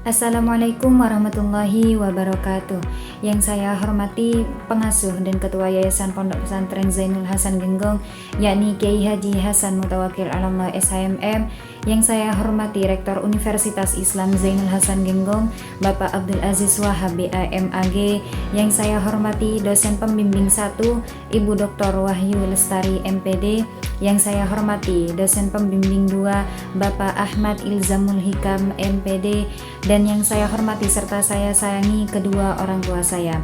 Assalamualaikum warahmatullahi wabarakatuh. Yang saya hormati pengasuh dan ketua Yayasan Pondok Pesantren Zainul Hasan Genggong, yakni Kiai Haji Hasan Mutawakil Alallah SHMM. Yang saya hormati Rektor Universitas Islam Zainul Hasan Genggong, Bapak Abdul Aziz Wahab BAMAG. Yang saya hormati dosen pembimbing 1, Ibu Dr. Wahyu Lestari MPD. Yang saya hormati dosen pembimbing 2, Bapak Ahmad Ilzamul Hikam MPD. Dan yang saya hormati serta saya sayangi kedua orang tua saya.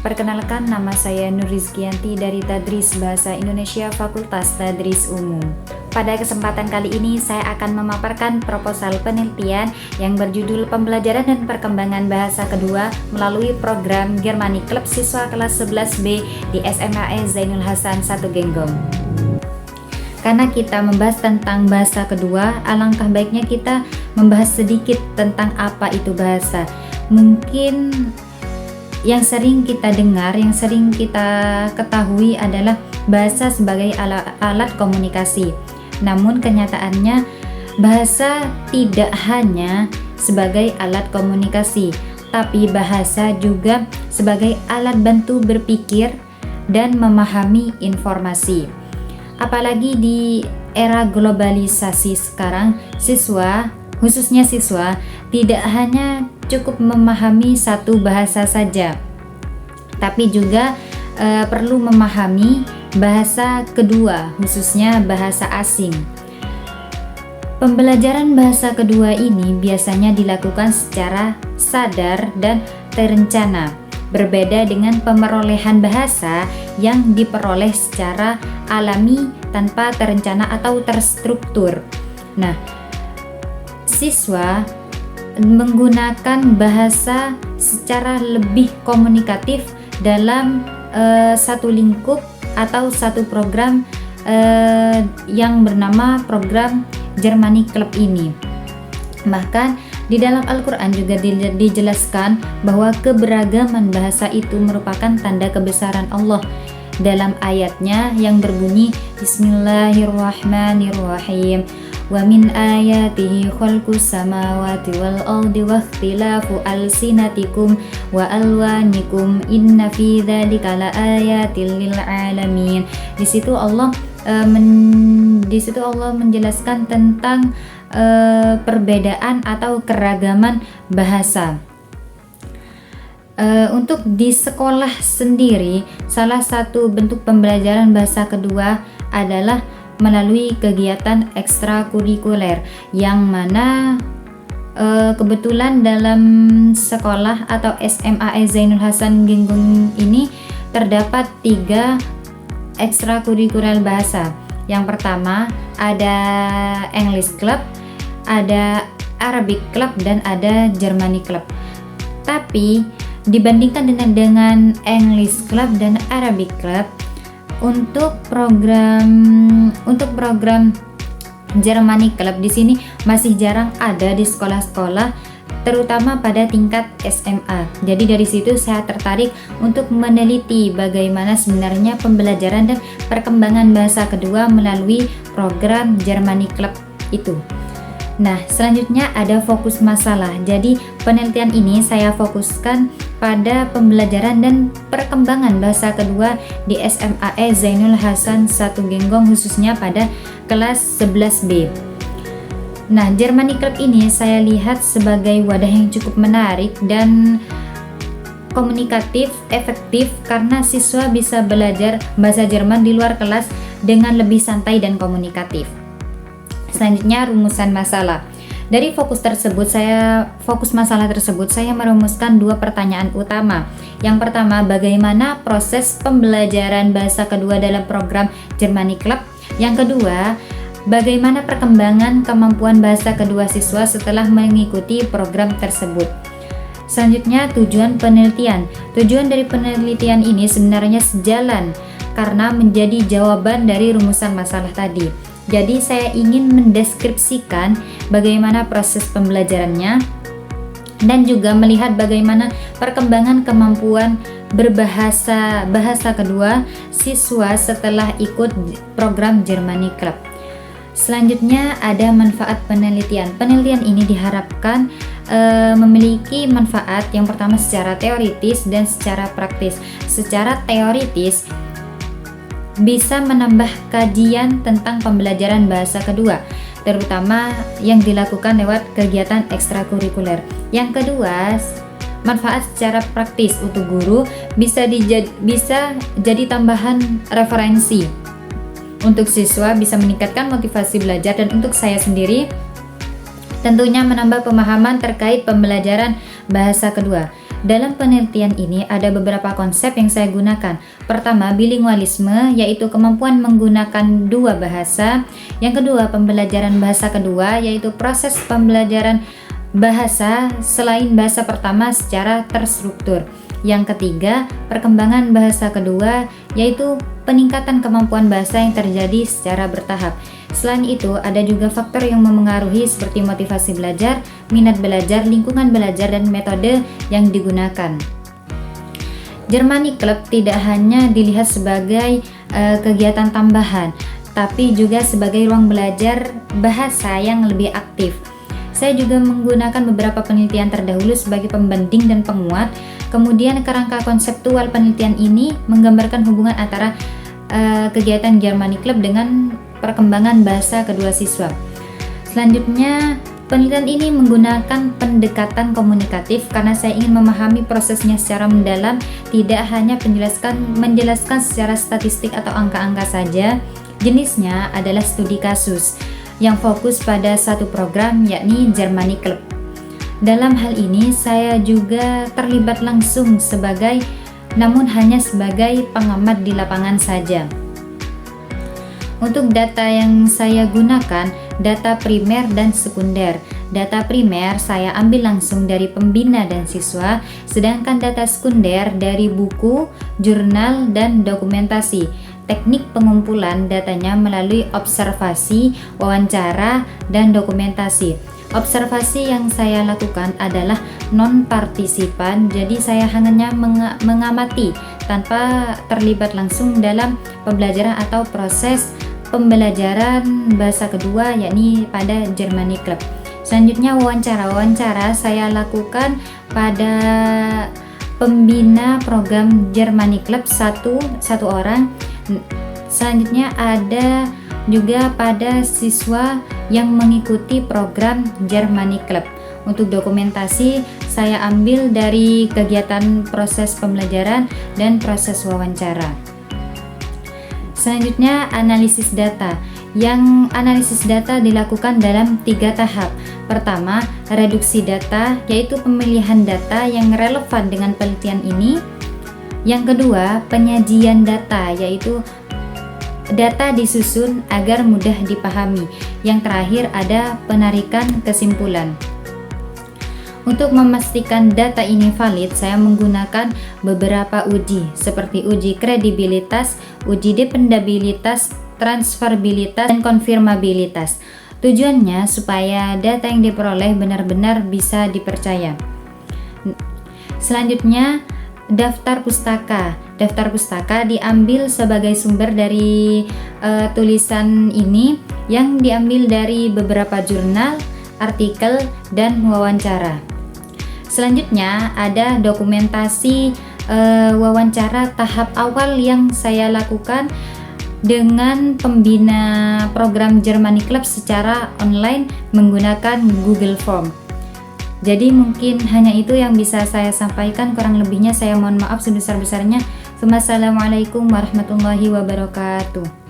Perkenalkan, nama saya Nur Rizkianti dari Tadris Bahasa Indonesia Fakultas Tadris Umum. Pada kesempatan kali ini saya akan memaparkan proposal penelitian yang berjudul Pembelajaran dan Perkembangan Bahasa Kedua melalui program Germani Club siswa kelas 11B di SMAE Zainul Hasan 1 Genggong. Karena kita membahas tentang bahasa kedua, alangkah baiknya kita membahas sedikit tentang apa itu bahasa. Mungkin yang sering kita dengar, yang sering kita ketahui adalah bahasa sebagai alat komunikasi. Namun kenyataannya bahasa tidak hanya sebagai alat komunikasi, tapi bahasa juga sebagai alat bantu berpikir dan memahami informasi. Apalagi di era globalisasi sekarang, khususnya siswa, tidak hanya cukup memahami satu bahasa saja, tapi juga perlu memahami bahasa kedua, khususnya bahasa asing. Pembelajaran bahasa kedua ini biasanya dilakukan secara sadar dan terencana, berbeda dengan pemerolehan bahasa yang diperoleh secara alami tanpa terencana atau terstruktur. Nah, siswa menggunakan bahasa secara lebih komunikatif dalam satu lingkup atau satu program yang bernama program Germani Club ini. Bahkan di dalam Al-Quran juga dijelaskan bahwa keberagaman bahasa itu merupakan tanda kebesaran Allah. Dalam ayatnya yang berbunyi Bismillahirrahmanirrahim, wa min ayatihi khalqus samawati wal ardi wa ikhtilafu alsinatikum wa alwanikum inna fi dzalika laayatil lil alamin. Di situ Allah menjelaskan tentang perbedaan atau keragaman bahasa. Untuk di sekolah sendiri, salah satu bentuk pembelajaran bahasa kedua adalah melalui kegiatan ekstrakurikuler, yang mana kebetulan dalam sekolah atau SMAE Zainul Hasan Genggong ini terdapat 3 ekstrakurikuler bahasa. Yang pertama ada English Club, ada Arabic Club, dan ada Germany Club. Tapi dibandingkan dengan English Club dan Arabic Club, untuk program Germany Club di sini masih jarang ada di sekolah-sekolah, terutama pada tingkat SMA. Jadi dari situ saya tertarik untuk meneliti bagaimana sebenarnya pembelajaran dan perkembangan bahasa kedua melalui program Germany Club itu. Nah, selanjutnya ada fokus masalah. Jadi penelitian ini saya fokuskan pada pembelajaran dan perkembangan bahasa kedua di SMAE Zainul Hasan 1 Genggong, khususnya pada kelas 11B. Nah, Germany Club ini saya lihat sebagai wadah yang cukup menarik dan komunikatif, efektif, karena siswa bisa belajar bahasa Jerman di luar kelas dengan lebih santai dan komunikatif. Selanjutnya, rumusan masalah. Dari fokus masalah tersebut saya merumuskan 2 pertanyaan utama. Yang pertama, bagaimana proses pembelajaran bahasa kedua dalam program Germany Club? Yang kedua, bagaimana perkembangan kemampuan bahasa kedua siswa setelah mengikuti program tersebut? Selanjutnya, tujuan penelitian. Tujuan dari penelitian ini sebenarnya sejalan karena menjadi jawaban dari rumusan masalah tadi. Jadi saya ingin mendeskripsikan bagaimana proses pembelajarannya dan juga melihat bagaimana perkembangan kemampuan bahasa kedua siswa setelah ikut program Germany Club. Selanjutnya ada manfaat penelitian. Penelitian ini diharapkan memiliki manfaat yang pertama secara teoritis dan secara praktis. Secara teoritis bisa menambah kajian tentang pembelajaran bahasa kedua, terutama yang dilakukan lewat kegiatan ekstrakurikuler. Yang kedua, manfaat secara praktis untuk guru bisa jadi tambahan referensi untuk siswa, bisa meningkatkan motivasi belajar, dan untuk saya sendiri tentunya menambah pemahaman terkait pembelajaran bahasa kedua. Dalam penelitian ini ada beberapa konsep yang saya gunakan. Pertama, bilingualisme, yaitu kemampuan menggunakan dua bahasa. Yang kedua, pembelajaran bahasa kedua, yaitu proses pembelajaran bahasa selain bahasa pertama secara terstruktur. Yang ketiga, perkembangan bahasa kedua, yaitu peningkatan kemampuan bahasa yang terjadi secara bertahap. Selain itu, ada juga faktor yang memengaruhi seperti motivasi belajar, minat belajar, lingkungan belajar, dan metode yang digunakan. Germany Club tidak hanya dilihat sebagai kegiatan tambahan, tapi juga sebagai ruang belajar bahasa yang lebih aktif. Saya juga menggunakan beberapa penelitian terdahulu sebagai pembanding dan penguat. Kemudian kerangka konseptual penelitian ini menggambarkan hubungan antara kegiatan Germany Club dengan perkembangan bahasa kedua siswa. Selanjutnya, penelitian ini menggunakan pendekatan komunikatif karena saya ingin memahami prosesnya secara mendalam, tidak hanya menjelaskan secara statistik atau angka-angka saja. Jenisnya adalah studi kasus yang fokus pada satu program, yakni Germany Club. Dalam hal ini saya juga terlibat langsung namun hanya sebagai pengamat di lapangan saja. Untuk data yang saya gunakan, data primer dan sekunder. Data primer saya ambil langsung dari pembina dan siswa, sedangkan data sekunder dari buku, jurnal, dan dokumentasi. Teknik pengumpulan datanya melalui observasi, wawancara, dan dokumentasi. Observasi yang saya lakukan adalah non-partisipan, jadi saya hanya mengamati tanpa terlibat langsung dalam pembelajaran atau proses pembelajaran bahasa kedua, yakni pada Germany Club. Selanjutnya wawancara saya lakukan pada pembina program Germany Club satu orang. Selanjutnya ada juga pada siswa yang mengikuti program Germany Club. Untuk dokumentasi saya ambil dari kegiatan proses pembelajaran dan proses wawancara. Selanjutnya analisis data. Yang analisis data dilakukan dalam 3 tahap. Pertama, reduksi data, yaitu pemilihan data yang relevan dengan penelitian ini. Yang kedua, penyajian data, yaitu data disusun agar mudah dipahami. Yang terakhir ada penarikan kesimpulan. Untuk memastikan data ini valid, saya menggunakan beberapa uji seperti uji kredibilitas, uji dependabilitas, transferabilitas, dan konfirmabilitas. Tujuannya supaya data yang diperoleh benar-benar bisa dipercaya. Selanjutnya, daftar pustaka. Daftar pustaka diambil sebagai sumber dari tulisan ini yang diambil dari beberapa jurnal, artikel, dan wawancara. Selanjutnya ada dokumentasi wawancara tahap awal yang saya lakukan dengan pembina program Germany Club secara online menggunakan Google Form. Jadi mungkin hanya itu yang bisa saya sampaikan, kurang lebihnya saya mohon maaf sebesar-besarnya. Wassalamualaikum warahmatullahi wabarakatuh.